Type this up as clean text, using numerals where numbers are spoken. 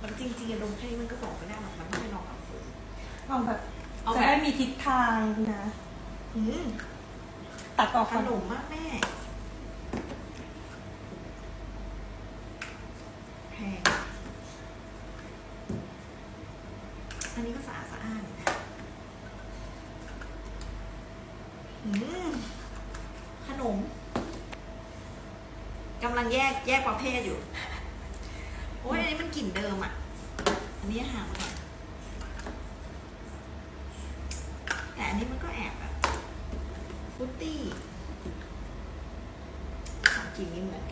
มันจริงๆดมแค่นี้มันก็บอกไม่ได้หรอกมันต้องไปลองกับคน เอาแบบ เอา จะ แบบ ได้มีทิศทางนะ ตัดต่อ ขนมมากแม่แพงอันนี้ก็สะอาดสะอ้านขนมกำลังแยกประเภทอยู่ โอ้ยอันนี้มันกลิ่นเดิมอ่ะ อันนี้ห่างมาก่อนแต่อันนี้มันก็แอบแบบฟรุตตี้สองกลิ่นนี้เหมือนกัน